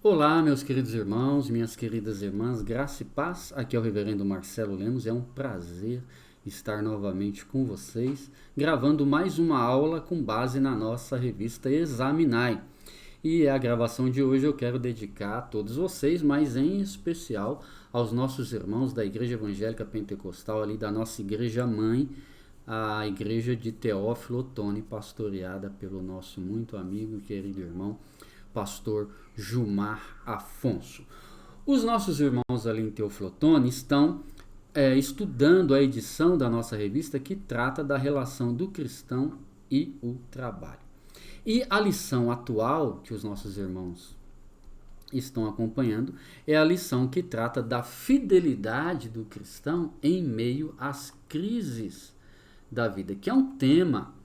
Olá, meus queridos irmãos, minhas queridas irmãs, graça e paz. Aqui é o Reverendo Marcelo Lemos. É um prazer estar novamente com vocês, gravando mais uma aula com base na nossa revista Examinai. E a gravação de hoje eu quero dedicar a todos vocês, mas em especial aos nossos irmãos da Igreja Evangélica Pentecostal, ali da nossa igreja mãe, a igreja de Teófilo Otoni, pastoreada pelo nosso muito amigo e querido irmão, pastor Gilmar Afonso. Os nossos irmãos ali em Teófilo Otoni estão estudando a edição da nossa revista que trata da relação do cristão e o trabalho. E a lição atual que os nossos irmãos estão acompanhando é a lição que trata da fidelidade do cristão em meio às crises da vida, que é um tema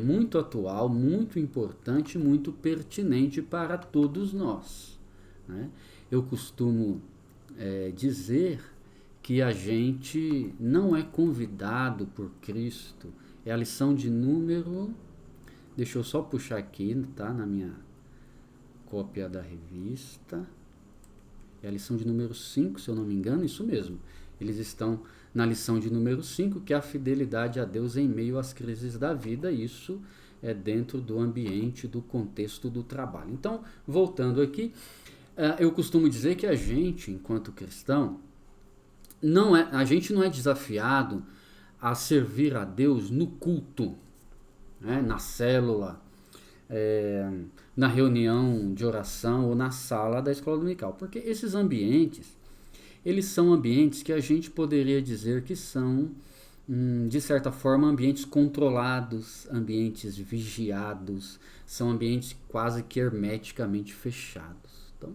muito atual, muito importante, muito pertinente para todos nós, né? Eu costumo dizer que a gente não é convidado por Cristo. É a lição de número... Deixa eu só puxar aqui, tá? Na minha cópia da revista. É a lição de número 5, se eu não me engano, isso mesmo. Eles estão na lição de número 5, que é a fidelidade a Deus em meio às crises da vida. Isso é dentro do ambiente, do contexto do trabalho. Então, voltando aqui, eu costumo dizer que a gente, enquanto cristão, a gente não é desafiado a servir a Deus no culto, né? Na célula, na reunião de oração ou na sala da escola dominical. Porque esses ambientes, eles são ambientes que a gente poderia dizer que são, de certa forma, ambientes controlados, ambientes vigiados, são ambientes quase que hermeticamente fechados. Então,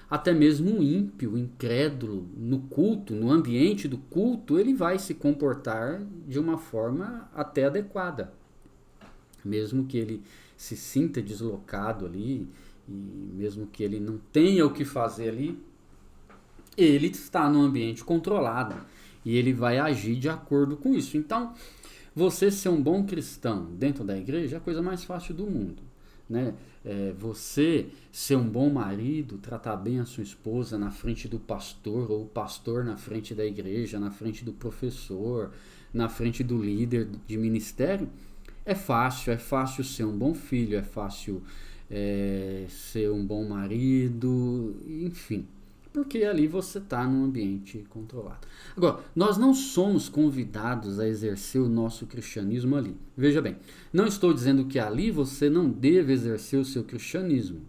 até mesmo um ímpio, incrédulo, no culto, no ambiente do culto, ele vai se comportar de uma forma até adequada. Mesmo que ele se sinta deslocado ali, e mesmo que ele não tenha o que fazer ali, ele está num ambiente controlado e ele vai agir de acordo com isso. Então, você ser um bom cristão dentro da igreja é a coisa mais fácil do mundo, né? Você ser um bom marido, tratar bem a sua esposa na frente do pastor, ou o pastor na frente da igreja, na frente do professor, na frente do líder de ministério, é fácil ser um bom filho, é fácil ser um bom marido, enfim, porque ali você está num ambiente controlado. Agora, nós não somos convidados a exercer o nosso cristianismo ali. Veja bem, não estou dizendo que ali você não deve exercer o seu cristianismo.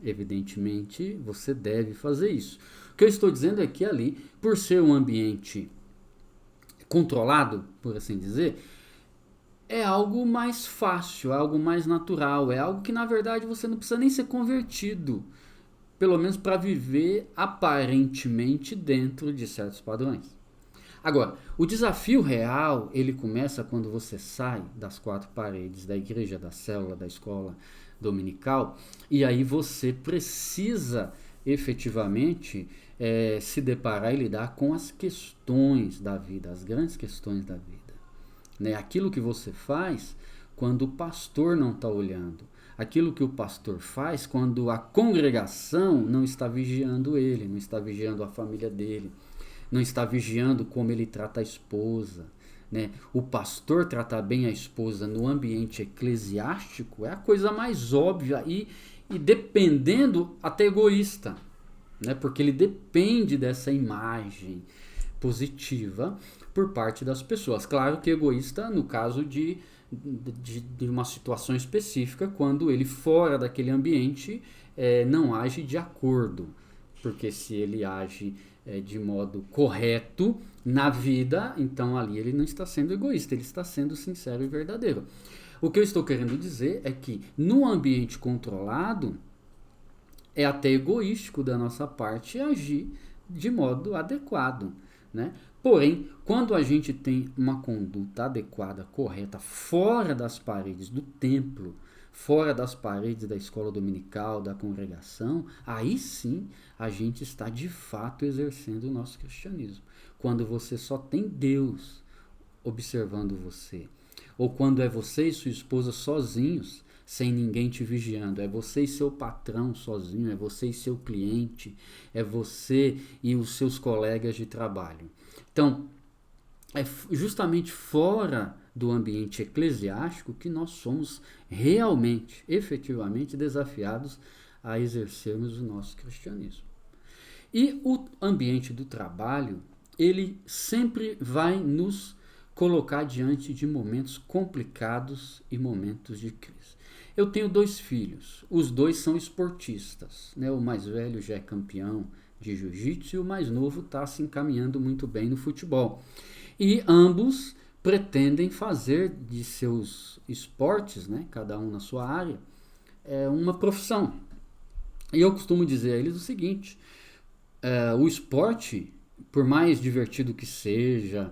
Evidentemente, você deve fazer isso. O que eu estou dizendo é que ali, por ser um ambiente controlado, por assim dizer, é algo mais fácil, é algo mais natural, é algo que na verdade você não precisa nem ser convertido, pelo menos para viver aparentemente dentro de certos padrões. Agora, o desafio real, ele começa quando você sai das quatro paredes da igreja, da célula, da escola dominical, e aí você precisa efetivamente se deparar e lidar com as questões da vida, as grandes questões da vida. Né? Aquilo que você faz quando o pastor não está olhando. Aquilo que o pastor faz quando a congregação não está vigiando ele, não está vigiando a família dele, não está vigiando como ele trata a esposa. Né? O pastor tratar bem a esposa no ambiente eclesiástico é a coisa mais óbvia e dependendo, até egoísta. Né? Porque ele depende dessa imagem positiva por parte das pessoas. Claro que egoísta no caso de uma situação específica, quando ele fora daquele ambiente não age de acordo. Porque se ele age de modo correto na vida, então ali ele não está sendo egoísta, ele está sendo sincero e verdadeiro. O que eu estou querendo dizer é que no ambiente controlado é até egoístico da nossa parte agir de modo adequado, né? Porém, quando a gente tem uma conduta adequada, correta, fora das paredes do templo, fora das paredes da escola dominical, da congregação, aí sim a gente está de fato exercendo o nosso cristianismo. Quando você só tem Deus observando você, ou quando é você e sua esposa sozinhos, sem ninguém te vigiando. É você e seu patrão sozinho, é você e seu cliente, é você e os seus colegas de trabalho. Então, é justamente fora do ambiente eclesiástico que nós somos realmente, efetivamente desafiados a exercermos o nosso cristianismo. E o ambiente do trabalho, ele sempre vai nos colocar diante de momentos complicados e momentos de crise. Eu tenho 2 filhos, os 2 são esportistas, né? O mais velho já é campeão de jiu-jitsu e o mais novo está se encaminhando muito bem no futebol. E ambos pretendem fazer de seus esportes, né, cada um na sua área, uma profissão. E eu costumo dizer a eles o seguinte: o esporte, por mais divertido que seja,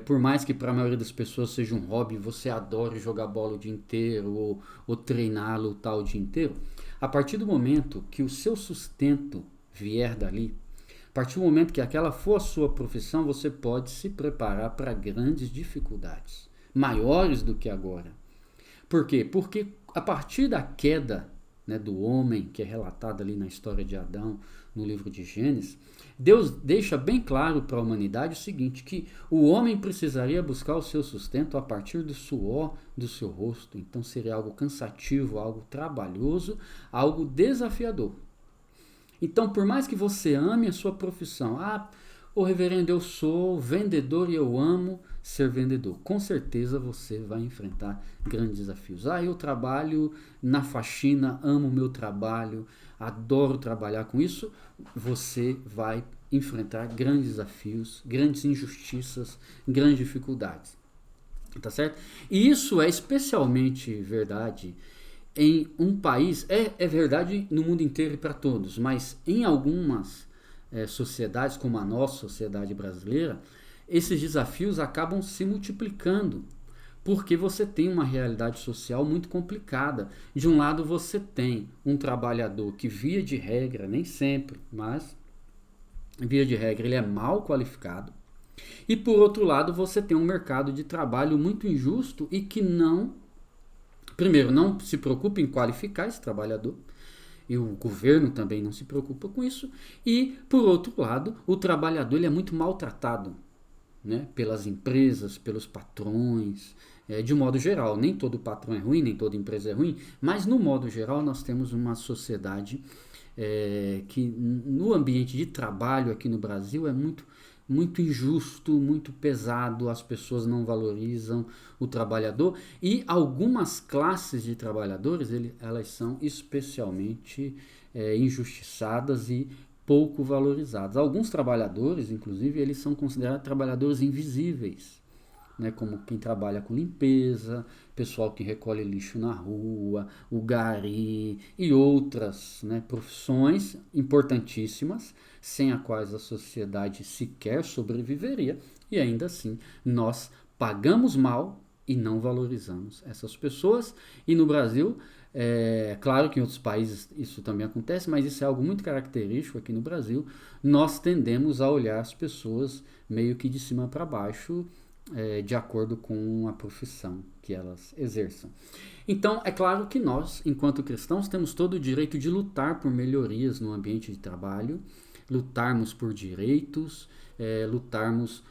por mais que para a maioria das pessoas seja um hobby, você adore jogar bola o dia inteiro ou treinar, lutar o dia inteiro, a partir do momento que o seu sustento vier dali, a partir do momento que aquela for a sua profissão, você pode se preparar para grandes dificuldades, maiores do que agora. Por quê? Porque a partir da queda, né, do homem, que é relatada ali na história de Adão, no livro de Gênesis, Deus deixa bem claro para a humanidade o seguinte, que o homem precisaria buscar o seu sustento a partir do suor do seu rosto. Então seria algo cansativo, algo trabalhoso, algo desafiador. Então, por mais que você ame a sua profissão, ô reverendo, eu sou vendedor e eu amo ser vendedor. Com certeza você vai enfrentar grandes desafios. Eu trabalho na faxina, amo o meu trabalho, adoro trabalhar com isso. Você vai enfrentar grandes desafios, grandes injustiças, grandes dificuldades. Tá certo? E isso é especialmente verdade em um país, é verdade no mundo inteiro e para todos, mas em algumas sociedades, como a nossa sociedade brasileira, esses desafios acabam se multiplicando, porque você tem uma realidade social muito complicada. De um lado você tem um trabalhador que, via de regra, nem sempre, mas via de regra ele é mal qualificado, e por outro lado você tem um mercado de trabalho muito injusto e que primeiro, não se preocupa em qualificar esse trabalhador, e o governo também não se preocupa com isso, e, por outro lado, o trabalhador ele é muito maltratado, né, pelas empresas, pelos patrões, de um modo geral. Nem todo patrão é ruim, nem toda empresa é ruim, mas, no modo geral, nós temos uma sociedade que, no ambiente de trabalho aqui no Brasil, é muito injusto, muito pesado, as pessoas não valorizam o trabalhador e algumas classes de trabalhadores, elas são especialmente injustiçadas e pouco valorizadas. Alguns trabalhadores, inclusive, eles são considerados trabalhadores invisíveis, né, como quem trabalha com limpeza, pessoal que recolhe lixo na rua, o gari e outras, né, profissões importantíssimas, sem as quais a sociedade sequer sobreviveria, e ainda assim nós pagamos mal e não valorizamos essas pessoas. E no Brasil, claro que em outros países isso também acontece, mas isso é algo muito característico aqui no Brasil, nós tendemos a olhar as pessoas meio que de cima para baixo, de acordo com a profissão que elas exerçam. Então, é claro que nós, enquanto cristãos, temos todo o direito de lutar por melhorias no ambiente de trabalho, lutarmos por direitos, lutarmos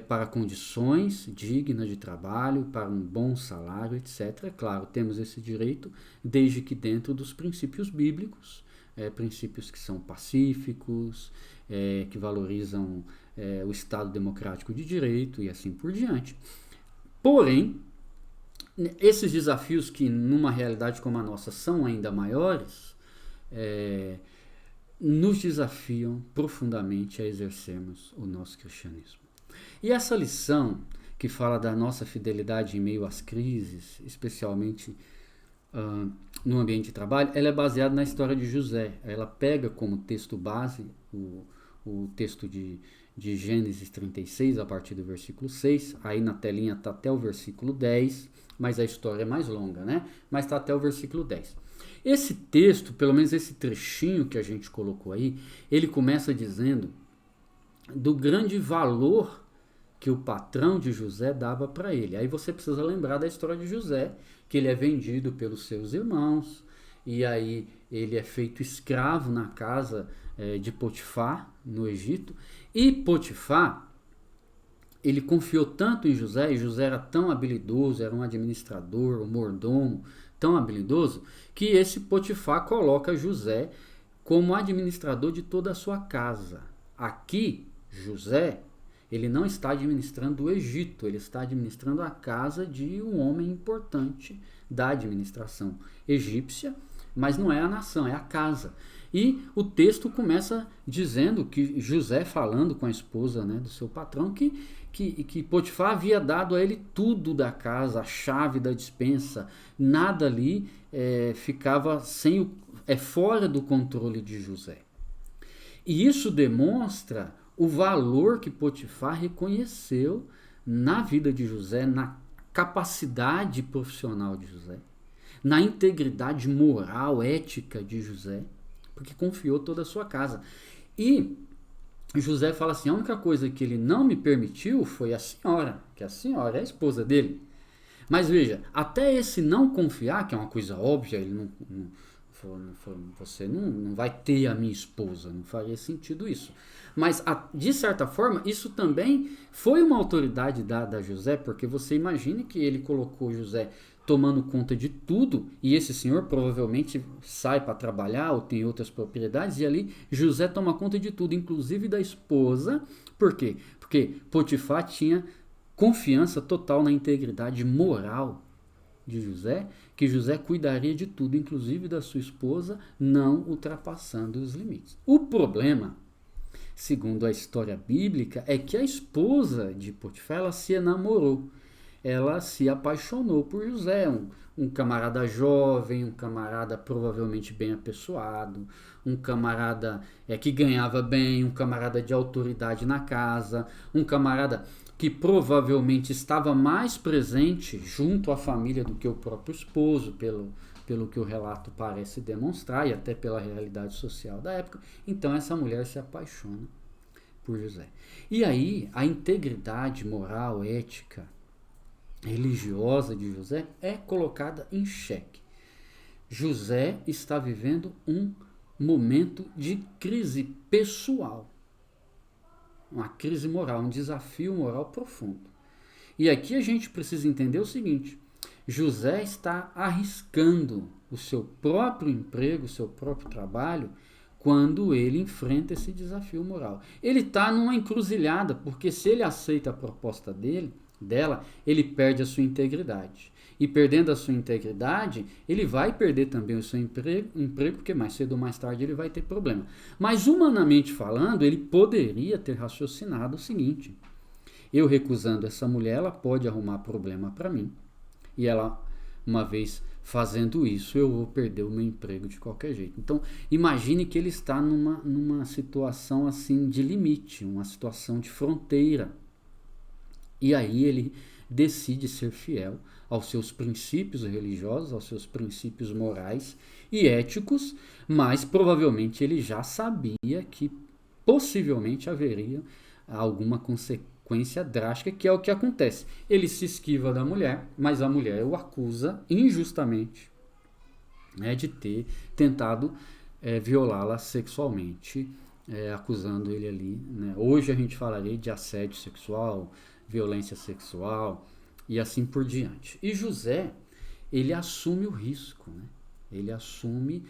para condições dignas de trabalho, para um bom salário, etc. É claro, temos esse direito, desde que dentro dos princípios bíblicos, princípios que são pacíficos, que valorizam o Estado democrático de direito e assim por diante. Porém, esses desafios que numa realidade como a nossa são ainda maiores, nos desafiam profundamente a exercermos o nosso cristianismo. E essa lição que fala da nossa fidelidade em meio às crises, especialmente no ambiente de trabalho, ela é baseada na história de José. Ela pega como texto base o texto de Gênesis 36, a partir do versículo 6, aí na telinha está até o versículo 10, mas a história é mais longa, né? Mas está até o versículo 10. Esse texto, pelo menos esse trechinho que a gente colocou aí, ele começa dizendo do grande valor que o patrão de José dava para ele. Aí você precisa lembrar da história de José, que ele é vendido pelos seus irmãos, e aí ele é feito escravo na casa de Potifar, no Egito, e Potifar, ele confiou tanto em José, e José era tão habilidoso, era um administrador, um mordomo, tão habilidoso, que esse Potifar coloca José como administrador de toda a sua casa. Aqui, José, ele não está administrando o Egito, ele está administrando a casa de um homem importante da administração egípcia, mas não é a nação, é a casa. E o texto começa dizendo que José, falando com a esposa, né, do seu patrão, que Potifar havia dado a ele tudo da casa, a chave da despensa, nada ali ficava fora do controle de José. E isso demonstra o valor que Potifar reconheceu na vida de José, na capacidade profissional de José, na integridade moral, ética de José, porque confiou toda a sua casa. E José fala assim, a única coisa que ele não me permitiu foi a senhora, que a senhora é a esposa dele. Mas veja, até esse não confiar, que é uma coisa óbvia, ele você não vai ter a minha esposa, não faria sentido isso. Mas, de certa forma, isso também foi uma autoridade dada a José, porque você imagine que ele colocou José tomando conta de tudo, e esse senhor provavelmente sai para trabalhar ou tem outras propriedades, e ali José toma conta de tudo, inclusive da esposa. Por quê? Porque Potifar tinha confiança total na integridade moral de José, que José cuidaria de tudo, inclusive da sua esposa, não ultrapassando os limites. O problema, segundo a história bíblica, é que a esposa de Potifar, ela se enamorou, ela se apaixonou por José, um camarada jovem, um camarada provavelmente bem apessoado, um camarada que ganhava bem, um camarada de autoridade na casa, um camarada que provavelmente estava mais presente junto à família do que o próprio esposo, pelo que o relato parece demonstrar, e até pela realidade social da época. Então essa mulher se apaixona por José. E aí a integridade moral, ética, religiosa de José é colocada em xeque. José está vivendo um momento de crise pessoal, uma crise moral, um desafio moral profundo. E aqui a gente precisa entender o seguinte: José está arriscando o seu próprio emprego, o seu próprio trabalho, quando ele enfrenta esse desafio moral. Ele está numa encruzilhada, porque se ele aceita a proposta dela, ele perde a sua integridade. E perdendo a sua integridade, ele vai perder também o seu emprego, porque mais cedo ou mais tarde ele vai ter problema. Mas humanamente falando, ele poderia ter raciocinado o seguinte: eu recusando essa mulher, ela pode arrumar problema para mim. E ela, uma vez fazendo isso, eu vou perder o meu emprego de qualquer jeito. Então, imagine que ele está numa situação assim de limite, uma situação de fronteira. E aí ele decide ser fiel aos seus princípios religiosos, aos seus princípios morais e éticos, mas provavelmente ele já sabia que possivelmente haveria alguma consequência drástica, que é o que acontece. Ele se esquiva da mulher, mas a mulher o acusa injustamente, né, de ter tentado violá-la sexualmente, acusando ele ali, né? Hoje a gente falaria de assédio sexual, violência sexual e assim por diante. E José, ele assume o risco, né? Ele assume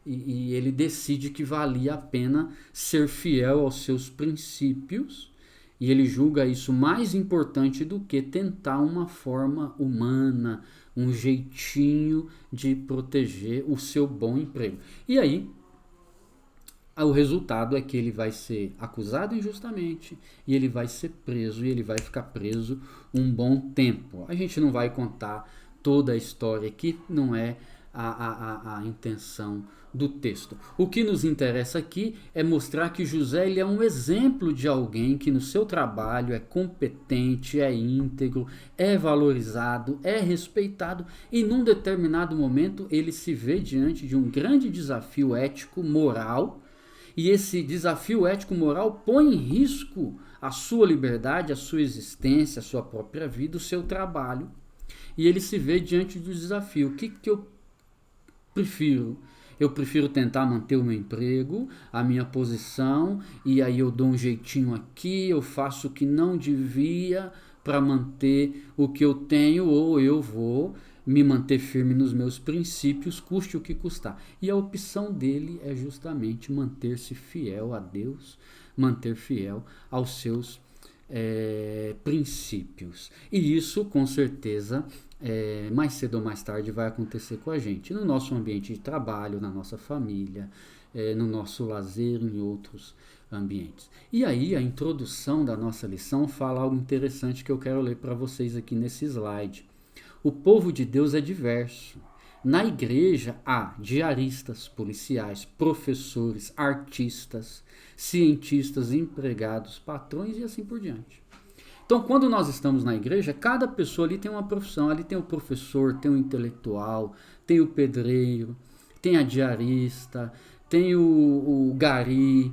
e ele decide que valia a pena ser fiel aos seus princípios, e ele julga isso mais importante do que tentar uma forma humana, um jeitinho de proteger o seu bom emprego. E aí, o resultado é que ele vai ser acusado injustamente e ele vai ser preso, e ele vai ficar preso um bom tempo. A gente não vai contar toda a história aqui, não é a intenção do texto. O que nos interessa aqui é mostrar que José, ele é um exemplo de alguém que no seu trabalho é competente, é íntegro, é valorizado, é respeitado, e num determinado momento ele se vê diante de um grande desafio ético, moral, e esse desafio ético-moral põe em risco a sua liberdade, a sua existência, a sua própria vida, o seu trabalho. E ele se vê diante do desafio. O que eu prefiro? Eu prefiro tentar manter o meu emprego, a minha posição, e aí eu dou um jeitinho aqui, eu faço o que não devia para manter o que eu tenho, ou eu vou me manter firme nos meus princípios, custe o que custar. E a opção dele é justamente manter-se fiel a Deus, manter fiel aos seus princípios. E isso, com certeza, mais cedo ou mais tarde vai acontecer com a gente, no nosso ambiente de trabalho, na nossa família, no nosso lazer, em outros ambientes. E aí a introdução da nossa lição fala algo interessante que eu quero ler para vocês aqui nesse slide. O povo de Deus é diverso. Na igreja há diaristas, policiais, professores, artistas, cientistas, empregados, patrões e assim por diante. Então, quando nós estamos na igreja, cada pessoa ali tem uma profissão. Ali tem o professor, tem o intelectual, tem o pedreiro, tem a diarista, tem o gari,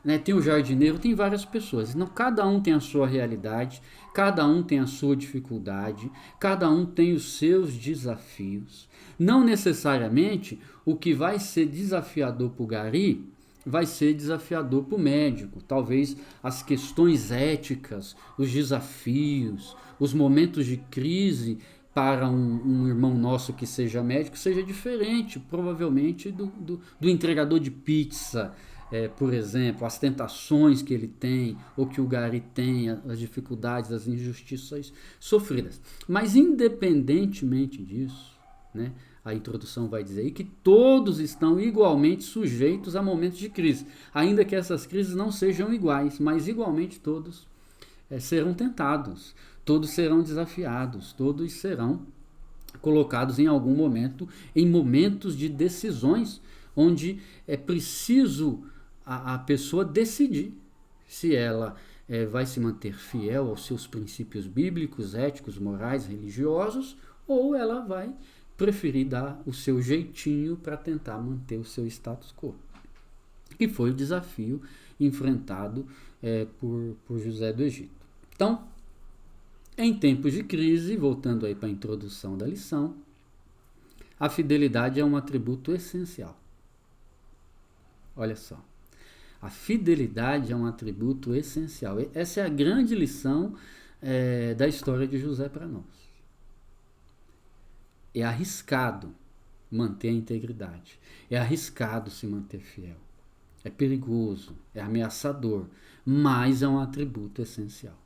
né, tem o jardineiro, tem várias pessoas. Então, cada um tem a sua realidade, cada um tem a sua dificuldade, cada um tem os seus desafios. Não necessariamente o que vai ser desafiador para o gari vai ser desafiador para o médico. Talvez as questões éticas, os desafios, os momentos de crise para um irmão nosso que seja médico seja diferente, provavelmente, do entregador de pizza, por exemplo, as tentações que ele tem, ou que o gari tem, as dificuldades, as injustiças sofridas. Mas independentemente disso, né, a introdução vai dizer aí que todos estão igualmente sujeitos a momentos de crise, ainda que essas crises não sejam iguais, mas igualmente todos serão tentados, todos serão desafiados, todos serão colocados em algum momento, em momentos de decisões, onde é preciso a pessoa decidir se ela vai se manter fiel aos seus princípios bíblicos, éticos, morais, religiosos, ou ela vai preferir dar o seu jeitinho para tentar manter o seu status quo. Que foi o desafio enfrentado por José do Egito. Então, em tempos de crise, voltando aí para a introdução da lição, a fidelidade é um atributo essencial. Olha só, a fidelidade é um atributo essencial. Essa é a grande lição da história de José para nós. É arriscado manter a integridade. É arriscado se manter fiel. É perigoso, é ameaçador, mas é um atributo essencial.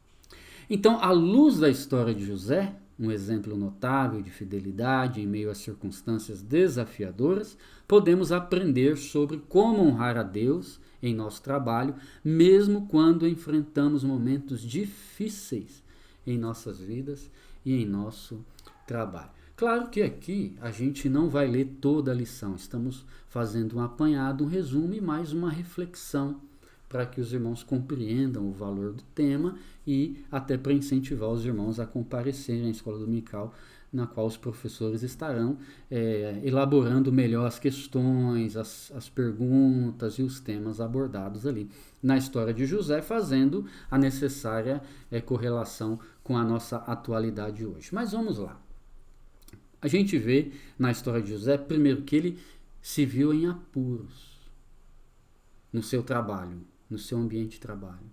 Então, à luz da história de José, um exemplo notável de fidelidade em meio a circunstâncias desafiadoras, podemos aprender sobre como honrar a Deus em nosso trabalho, mesmo quando enfrentamos momentos difíceis em nossas vidas e em nosso trabalho. Claro que aqui a gente não vai ler toda a lição, estamos fazendo um apanhado, um resumo e mais uma reflexão para que os irmãos compreendam o valor do tema e até para incentivar os irmãos a comparecerem à escola dominical, na qual os professores estarão elaborando melhor as questões, as perguntas e os temas abordados ali na história de José, fazendo a necessária correlação com a nossa atualidade hoje. Mas vamos lá. A gente vê na história de José, primeiro, que ele se viu em apuros no seu trabalho, no seu ambiente de trabalho.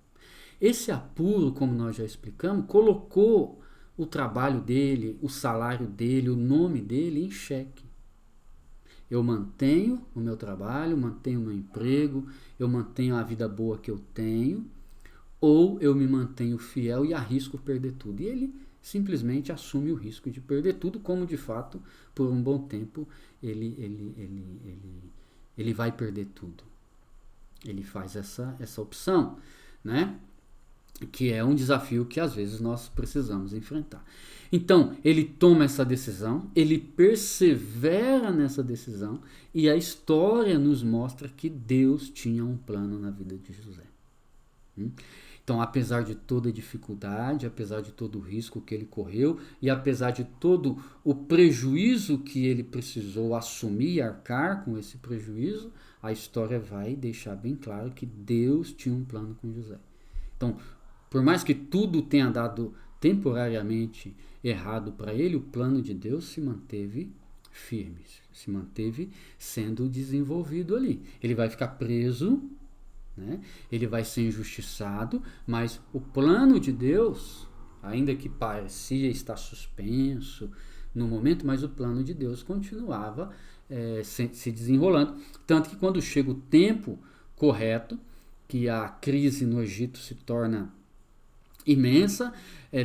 Esse apuro, como nós já explicamos, colocou o trabalho dele, o salário dele, o nome dele em xeque. Eu mantenho o meu trabalho, mantenho o meu emprego, eu mantenho a vida boa que eu tenho, ou eu me mantenho fiel e arrisco perder tudo. E ele simplesmente assume o risco de perder tudo, como de fato, por um bom tempo, ele vai perder tudo. Ele faz essa opção, né? Que é um desafio que às vezes nós precisamos enfrentar. Então, ele toma essa decisão, ele persevera nessa decisão, e a história nos mostra que Deus tinha um plano na vida de José. Então, apesar de toda a dificuldade, apesar de todo o risco que ele correu e apesar de todo o prejuízo que ele precisou assumir e arcar com esse prejuízo, a história vai deixar bem claro que Deus tinha um plano com José. Então, por mais que tudo tenha dado temporariamente errado para ele, o plano de Deus se manteve firme, se manteve sendo desenvolvido ali. Ele vai ficar preso, né? Ele vai ser injustiçado, mas o plano de Deus, ainda que parecia estar suspenso no momento, mas o plano de Deus continuava se desenrolando. Tanto que quando chega o tempo correto, que a crise no Egito se torna imensa,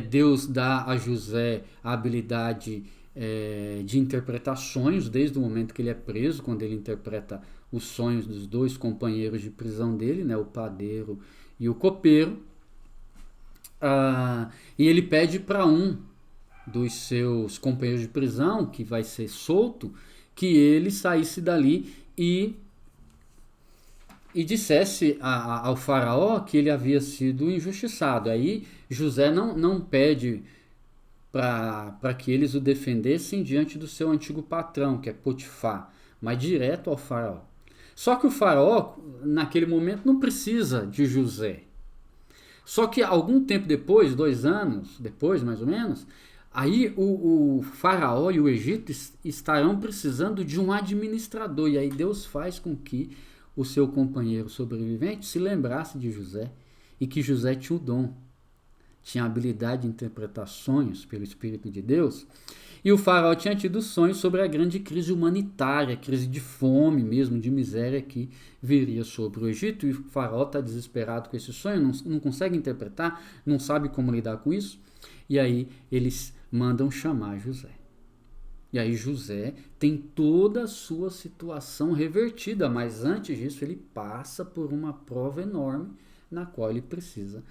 Deus dá a José a habilidade de interpretações, desde o momento que ele é preso, quando ele interpreta os sonhos dos dois companheiros de prisão dele, né, o padeiro e o copeiro. E ele pede para um dos seus companheiros de prisão, que vai ser solto, que ele saísse dali e dissesse ao faraó que ele havia sido injustiçado. Aí José não pede para que eles o defendessem diante do seu antigo patrão, que é Potifar, mas direto ao faraó. Só que o faraó, naquele momento, não precisa de José. Só que algum tempo depois, 2 anos depois, mais ou menos, aí o faraó e o Egito estarão precisando de um administrador. E aí Deus faz com que o seu companheiro sobrevivente se lembrasse de José, e que José tinha o dom, tinha a habilidade de interpretar sonhos pelo Espírito de Deus. E o faraó tinha tido sonhos sobre a grande crise humanitária, crise de fome mesmo, de miséria que viria sobre o Egito. E o faraó está desesperado com esse sonho, não consegue interpretar, não sabe como lidar com isso. E aí eles mandam chamar José. E aí José tem toda a sua situação revertida, mas antes disso ele passa por uma prova enorme na qual ele precisa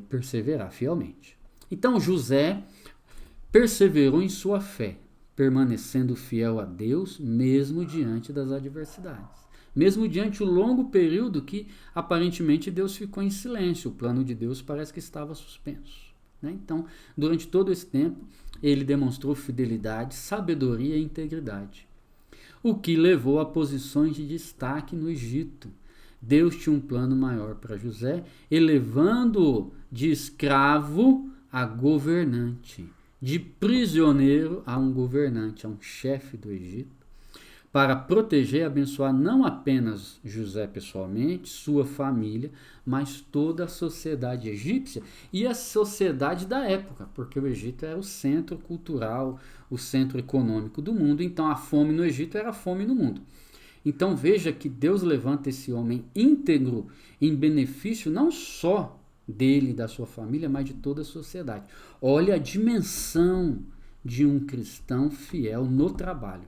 perseverar fielmente. Então José perseverou em sua fé, permanecendo fiel a Deus, mesmo diante das adversidades. Mesmo diante do longo período que aparentemente Deus ficou em silêncio, o plano de Deus parece que estava suspenso. Então, durante todo esse tempo, ele demonstrou fidelidade, sabedoria e integridade, o que levou a posições de destaque no Egito. Deus tinha um plano maior para José, elevando-o de escravo a governante, de prisioneiro a um governante, a um chefe do Egito, para proteger e abençoar não apenas José pessoalmente, sua família, mas toda a sociedade egípcia e a sociedade da época, porque o Egito era o centro cultural, o centro econômico do mundo, então a fome no Egito era a fome no mundo. Então veja que Deus levanta esse homem íntegro em benefício não só dele e da sua família, mas de toda a sociedade. Olha a dimensão de um cristão fiel no trabalho.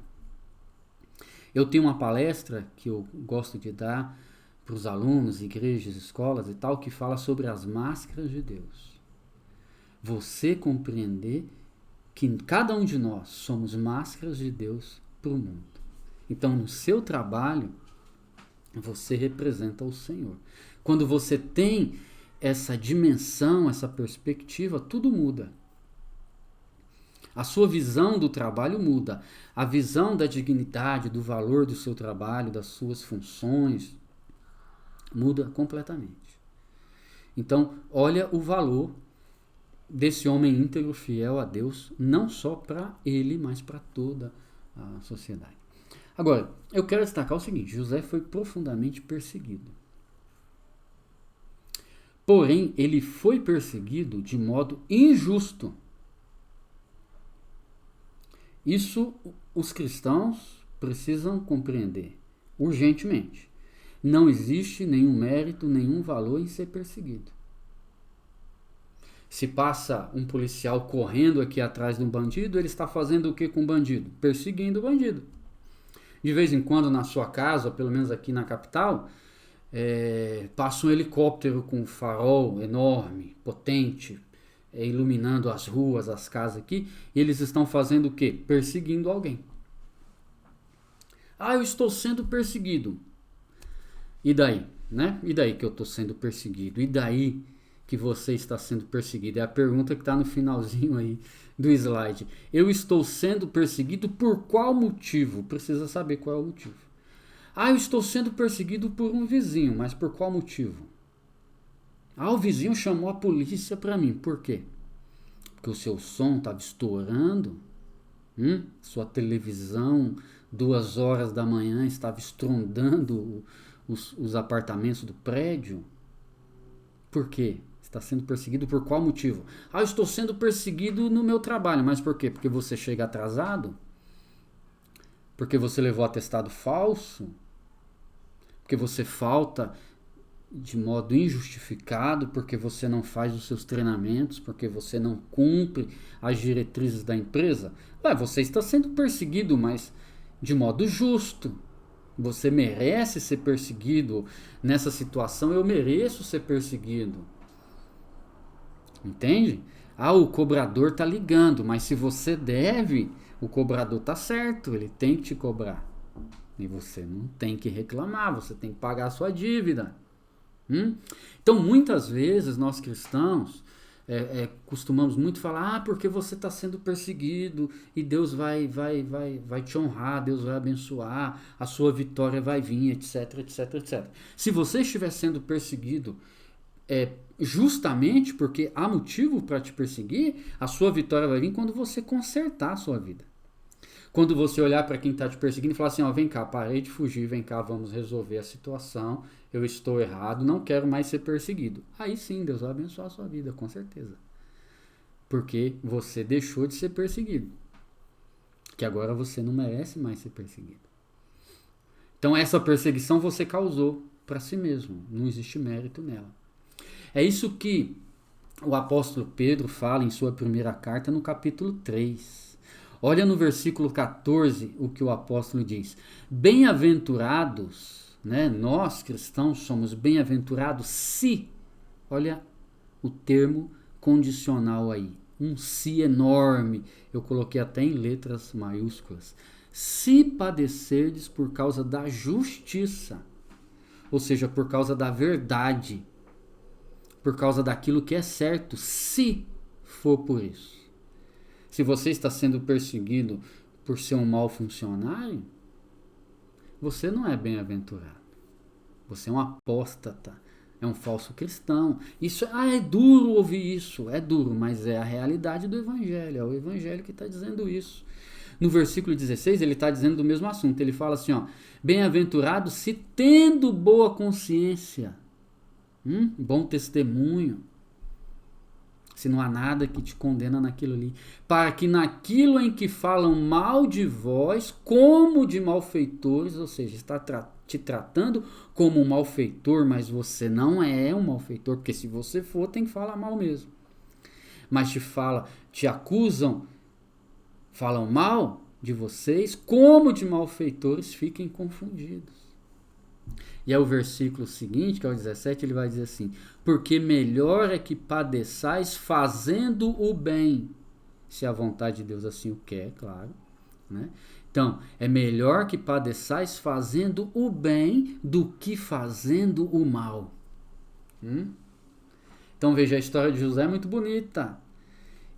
Eu tenho uma palestra que eu gosto de dar para os alunos, igrejas, escolas e tal, que fala sobre as máscaras de Deus. Você compreender que cada um de nós somos máscaras de Deus para o mundo. Então, no seu trabalho, você representa o Senhor. Quando você tem essa dimensão, essa perspectiva, tudo muda. A sua visão do trabalho muda. A visão da dignidade, do valor do seu trabalho, das suas funções, muda completamente. Então, olha o valor desse homem íntegro, fiel a Deus, não só para ele, mas para toda a sociedade. Agora, eu quero destacar o seguinte: José foi profundamente perseguido. Porém, ele foi perseguido de modo injusto. Isso os cristãos precisam compreender urgentemente. Não existe nenhum mérito, nenhum valor em ser perseguido. Se passa um policial correndo aqui atrás de um bandido, ele está fazendo o que com o bandido? Perseguindo o bandido. De vez em quando na sua casa, ou pelo menos aqui na capital, passa um helicóptero com um farol enorme, potente, iluminando as ruas, as casas aqui, e eles estão fazendo o quê? Perseguindo alguém. Eu estou sendo perseguido. E daí? Né? E daí que eu estou sendo perseguido? E daí que você está sendo perseguido? É a pergunta que está no finalzinho aí do slide. Eu estou sendo perseguido por qual motivo? Precisa saber qual é o motivo. Eu estou sendo perseguido por um vizinho, mas por qual motivo? O vizinho chamou a polícia para mim. Por quê? porque o seu som estava estourando, sua televisão, 2 horas da manhã, estava estrondando os apartamentos do prédio. Por quê? Está sendo perseguido por qual motivo? Eu estou sendo perseguido no meu trabalho. Mas por quê? Porque você chega atrasado? Porque você levou atestado falso? Porque você falta de modo injustificado? Porque você não faz os seus treinamentos? Porque você não cumpre as diretrizes da empresa? Você está sendo perseguido, mas de modo justo. Você merece ser perseguido. Nessa situação, eu mereço ser perseguido. Entende? O cobrador tá ligando, mas se você deve, o cobrador tá certo, ele tem que te cobrar. E você não tem que reclamar, você tem que pagar a sua dívida. Então, muitas vezes, nós cristãos costumamos muito falar, porque você está sendo perseguido e Deus vai te honrar, Deus vai abençoar, a sua vitória vai vir, etc, etc, etc. Se você estiver sendo perseguido justamente porque há motivo para te perseguir, a sua vitória vai vir quando você consertar a sua vida. Quando você olhar para quem está te perseguindo e falar assim, vem cá, parei de fugir, vem cá, vamos resolver a situação, eu estou errado, não quero mais ser perseguido. Aí sim, Deus vai abençoar a sua vida, com certeza. Porque você deixou de ser perseguido. Que agora você não merece mais ser perseguido. Então essa perseguição você causou para si mesmo, não existe mérito nela. É isso que o apóstolo Pedro fala em sua primeira carta no capítulo 3. Olha no versículo 14 o que o apóstolo diz. Bem-aventurados, nós cristãos somos bem-aventurados se, olha o termo condicional aí, um se enorme, eu coloquei até em letras maiúsculas. Se padecerdes por causa da justiça, ou seja, por causa da verdade, por causa daquilo que é certo, se for por isso. Se você está sendo perseguido por ser um mau funcionário, você não é bem-aventurado. Você é um apóstata, é um falso cristão. Isso é duro ouvir isso, é duro, mas é a realidade do evangelho, é o evangelho que está dizendo isso. No versículo 16, ele está dizendo do mesmo assunto, ele fala assim, bem-aventurado se tendo boa consciência, bom testemunho, se não há nada que te condena naquilo ali, para que naquilo em que falam mal de vós, como de malfeitores, ou seja, está te tratando como um malfeitor, mas você não é um malfeitor, porque se você for, tem que falar mal mesmo. Mas te acusam, falam mal de vocês, como de malfeitores, fiquem confundidos. E é o versículo seguinte, que é o 17, ele vai dizer assim, porque melhor é que padeçais fazendo o bem, se a vontade de Deus assim o quer, claro. Então, é melhor que padeçais fazendo o bem do que fazendo o mal. Então, veja, a história de José é muito bonita.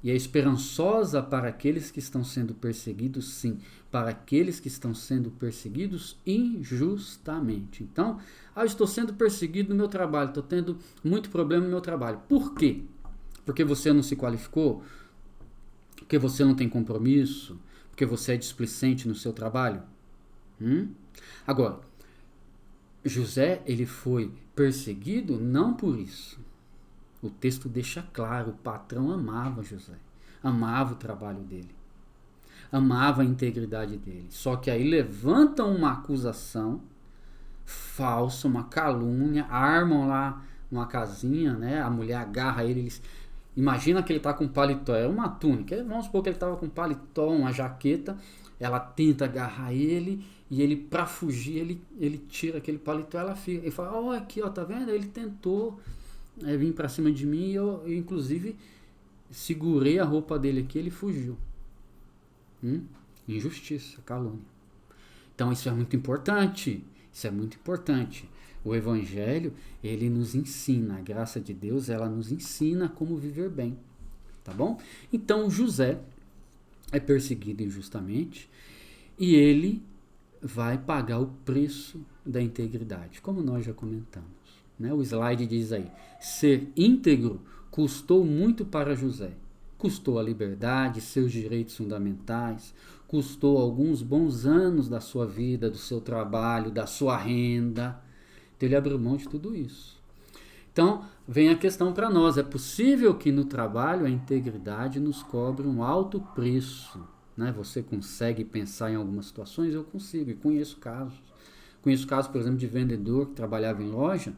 E é esperançosa para aqueles que estão sendo perseguidos, sim. Para aqueles que estão sendo perseguidos injustamente. Então, eu estou sendo perseguido no meu trabalho, estou tendo muito problema no meu trabalho. Por quê? Porque você não se qualificou? Porque você não tem compromisso? Porque você é displicente no seu trabalho? Agora, José, ele foi perseguido não por isso. O texto deixa claro, o patrão amava José, amava o trabalho dele, amava a integridade dele. Só que aí levantam uma acusação falsa, uma calúnia, armam lá uma casinha, a mulher agarra ele, imagina que ele está com paletó, é uma túnica, vamos supor que ele estava com paletó, uma jaqueta, ela tenta agarrar ele, e ele, para fugir, ele tira aquele paletó, ele fala, aqui, tá vendo? Ele tentou vir para cima de mim e eu inclusive segurei a roupa dele aqui, ele fugiu. Injustiça, calúnia. Então isso é muito importante, o evangelho, ele nos ensina, a graça de Deus, ela nos ensina como viver bem, tá bom? Então José é perseguido injustamente e ele vai pagar o preço da integridade, como nós já comentamos. O slide diz aí, ser íntegro custou muito para José, custou a liberdade, seus direitos fundamentais, custou alguns bons anos da sua vida, do seu trabalho, da sua renda. Então ele abriu mão de tudo isso. Então vem a questão para nós, é possível que no trabalho a integridade nos cobre um alto preço, né? Você consegue pensar em algumas situações? Eu consigo, e conheço casos. Conheço casos, por exemplo, de vendedor que trabalhava em loja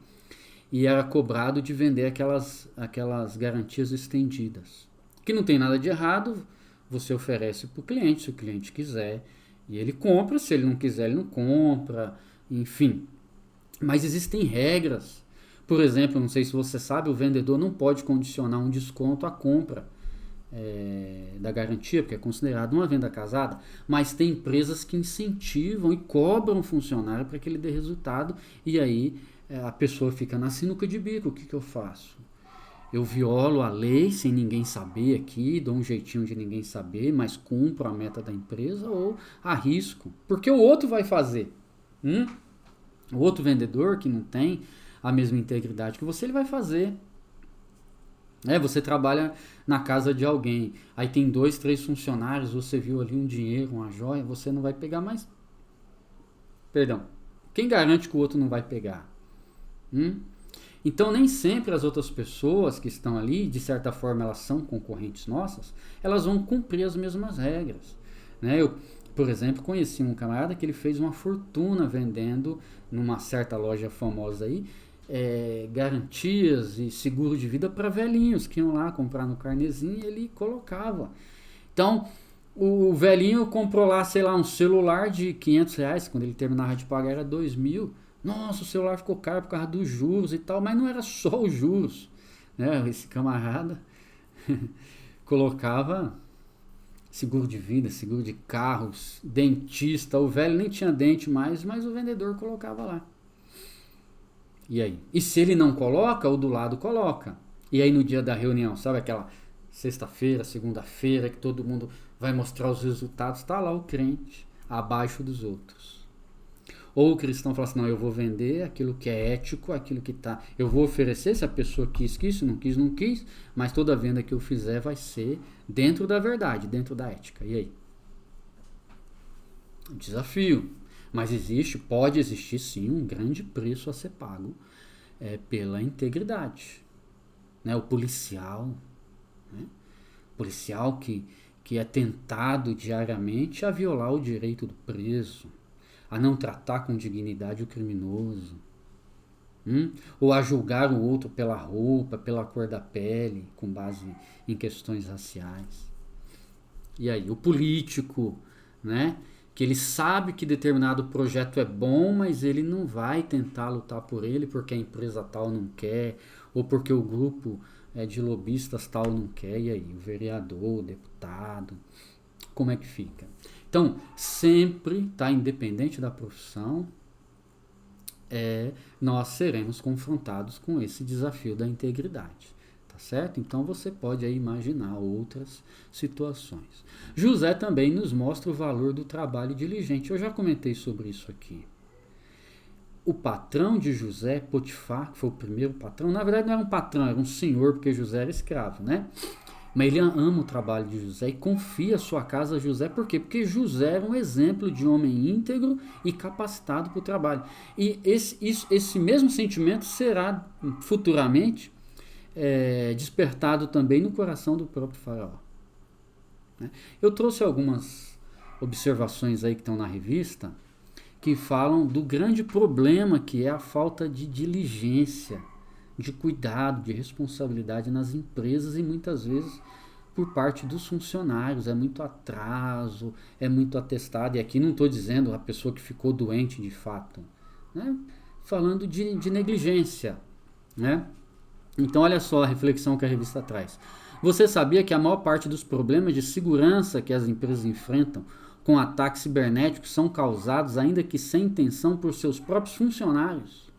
e era cobrado de vender aquelas garantias estendidas. Que não tem nada de errado, você oferece para o cliente, se o cliente quiser, e ele compra, se ele não quiser, ele não compra, enfim. Mas existem regras. Por exemplo, não sei se você sabe, o vendedor não pode condicionar um desconto à compra da garantia, porque é considerado uma venda casada, mas tem empresas que incentivam e cobram o funcionário para que ele dê resultado, e aí a pessoa fica na sinuca de bico. O que eu faço? Eu violo a lei sem ninguém saber aqui, dou um jeitinho de ninguém saber, mas cumpro a meta da empresa, ou arrisco, porque o outro vai fazer. O outro vendedor que não tem a mesma integridade que você, ele vai fazer. Você trabalha na casa de alguém, aí tem 2, 3 funcionários, você viu ali um dinheiro, uma joia, você não vai pegar mais. Perdão, quem garante que o outro não vai pegar? Então nem sempre as outras pessoas que estão ali, de certa forma elas são concorrentes nossas, elas vão cumprir as mesmas regras. Eu, por exemplo, conheci um camarada que ele fez uma fortuna vendendo numa certa loja famosa aí, garantias e seguro de vida para velhinhos que iam lá comprar no carnezinho, e ele colocava. Então o velhinho comprou lá, sei lá, um celular de R$500, quando ele terminava de pagar era 2.000. Nossa, o celular ficou caro por causa dos juros e tal, mas não era só os juros, esse camarada colocava seguro de vida, seguro de carros, dentista. O velho nem tinha dente mais, mas o vendedor colocava lá. E aí? E se ele não coloca, o do lado coloca. E aí no dia da reunião, sabe aquela sexta-feira, segunda-feira, que todo mundo vai mostrar os resultados, está lá o crente abaixo dos outros. Ou o cristão fala assim, não, eu vou vender aquilo que é ético, aquilo que tá, eu vou oferecer, se a pessoa quis, não quis, mas toda venda que eu fizer vai ser dentro da verdade, dentro da ética. E aí? Desafio. Mas pode existir sim um grande preço a ser pago pela integridade. O policial, policial que é tentado diariamente a violar o direito do preso, a não tratar com dignidade o criminoso, ou a julgar o outro pela roupa, pela cor da pele, com base em questões raciais. E aí, o político, que ele sabe que determinado projeto é bom, mas ele não vai tentar lutar por ele porque a empresa tal não quer, ou porque o grupo de lobistas tal não quer. E aí, o vereador, o deputado, como é que fica? Então, sempre, independente da profissão, nós seremos confrontados com esse desafio da integridade. Tá certo? Então você pode aí imaginar outras situações. José também nos mostra o valor do trabalho diligente. Eu já comentei sobre isso aqui. O patrão de José, Potifar, que foi o primeiro patrão, na verdade não era um patrão, era um senhor, porque José era escravo, Mas ele ama o trabalho de José e confia a sua casa a José. Por quê? Porque José era um exemplo de homem íntegro e capacitado para o trabalho. E esse mesmo sentimento será futuramente despertado também no coração do próprio faraó. Eu trouxe algumas observações aí que estão na revista que falam do grande problema que é a falta de diligência, de cuidado, de responsabilidade nas empresas e muitas vezes por parte dos funcionários. É muito atraso, é muito atestado, e aqui não estou dizendo a pessoa que ficou doente de fato, falando de negligência, Então olha só a reflexão que a revista traz. Você sabia que a maior parte dos problemas de segurança que as empresas enfrentam com ataques cibernéticos são causados, ainda que sem intenção, por seus próprios funcionários?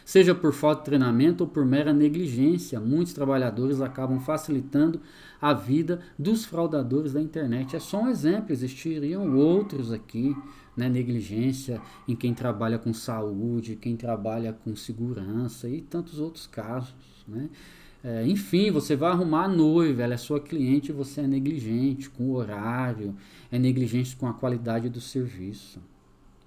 Seja por falta de treinamento ou por mera negligência, muitos trabalhadores acabam facilitando a vida dos fraudadores da internet. É só um exemplo, existiriam outros aqui, negligência em quem trabalha com saúde, quem trabalha com segurança e tantos outros casos, Enfim, você vai arrumar a noiva, ela é sua cliente e você é negligente com o horário, é negligente com a qualidade do serviço,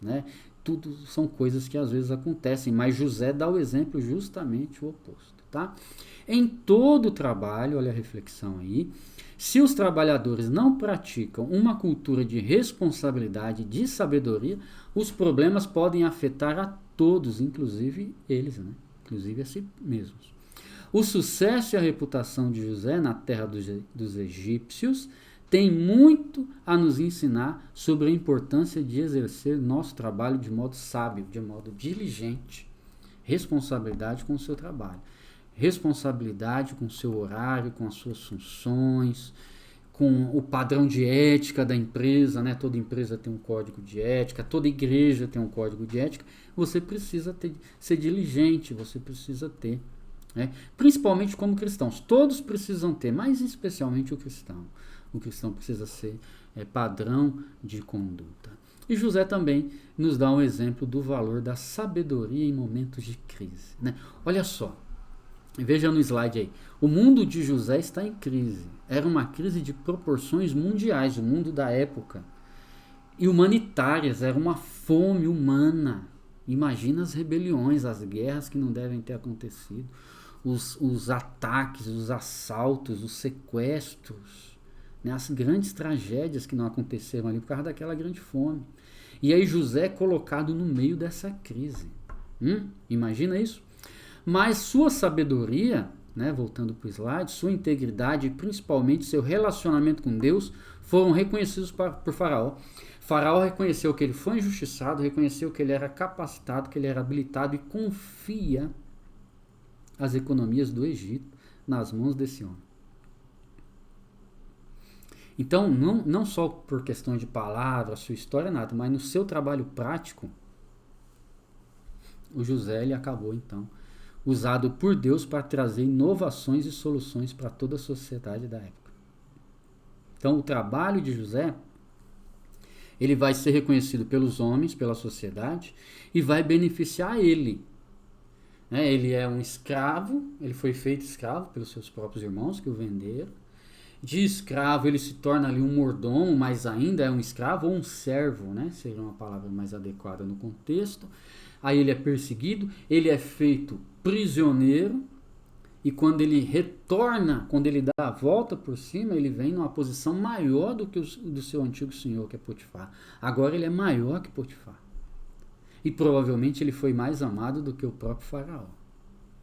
né? Tudo são coisas que às vezes acontecem, mas José dá o exemplo justamente o oposto, tá? Em todo trabalho, olha a reflexão aí, se os trabalhadores não praticam uma cultura de responsabilidade, de sabedoria, os problemas podem afetar a todos, inclusive eles, né? Inclusive a si mesmos. O sucesso e a reputação de José na terra dos egípcios tem muito a nos ensinar sobre a importância de exercer nosso trabalho de modo sábio, de modo diligente. Responsabilidade com o seu trabalho. Responsabilidade com o seu horário, com as suas funções, com o padrão de ética da empresa, né? Toda empresa tem um código de ética, toda igreja tem um código de ética. Você precisa ser diligente, você precisa ter, né? Principalmente como cristãos, todos precisam ter, mas especialmente o cristão. O cristão precisa ser padrão de conduta. E José também nos dá um exemplo do valor da sabedoria em momentos de crise, né? Olha só, veja no slide aí, o mundo de José está em crise. Era uma crise de proporções mundiais, o mundo da época. E humanitárias, era uma fome humana. Imagina as rebeliões, as guerras que não devem ter acontecido, os ataques, os assaltos, os sequestros, né? As grandes tragédias que não aconteceram ali por causa daquela grande fome. E aí José é colocado no meio dessa crise. Imagina isso? Mas sua sabedoria, né, voltando para o slide, sua integridade e principalmente seu relacionamento com Deus foram reconhecidos por Faraó. Faraó reconheceu que ele foi injustiçado, reconheceu que ele era capacitado, que ele era habilitado e confia as economias do Egito nas mãos desse homem. Então, não só por questão de palavras, sua história, nada, mas no seu trabalho prático, o José ele acabou, então, usado por Deus para trazer inovações e soluções para toda a sociedade da época. Então, o trabalho de José, ele vai ser reconhecido pelos homens, pela sociedade, e vai beneficiar ele. Ele é um escravo, ele foi feito escravo pelos seus próprios irmãos que o venderam. De escravo ele se torna ali um mordomo, mas ainda é um escravo ou um servo, né? Seria uma palavra mais adequada no contexto. Aí ele é perseguido, ele é feito prisioneiro, e quando ele retorna, quando ele dá a volta por cima, ele vem numa posição maior do que o do seu antigo senhor, que é Potifar. Agora ele é maior que Potifar. E provavelmente ele foi mais amado do que o próprio Faraó,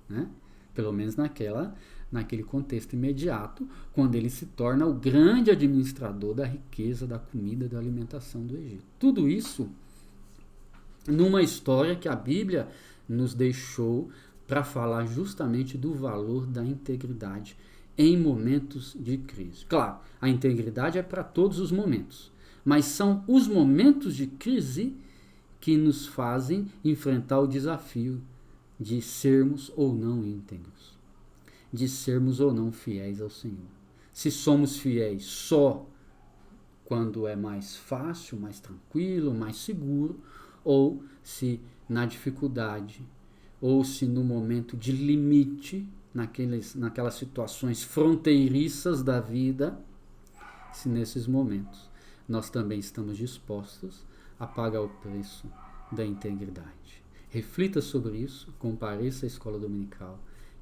né? Pelo menos naquele contexto imediato, quando ele se torna o grande administrador da riqueza, da comida, da alimentação do Egito. Tudo isso numa história que a Bíblia nos deixou para falar justamente do valor da integridade em momentos de crise. Claro, a integridade é para todos os momentos, mas são os momentos de crise que nos fazem enfrentar o desafio de sermos ou não íntegros, de sermos ou não fiéis ao Senhor. Se somos fiéis só quando é mais fácil, mais tranquilo, mais seguro, ou se na dificuldade, ou se no momento de limite, naquelas situações fronteiriças da vida, se nesses momentos nós também estamos dispostos a pagar o preço da integridade. Reflita sobre isso, compareça à escola dominical,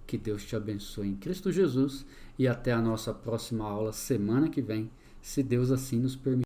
que Deus te abençoe em Cristo Jesus e até a nossa próxima aula semana que vem, se Deus assim nos permitir.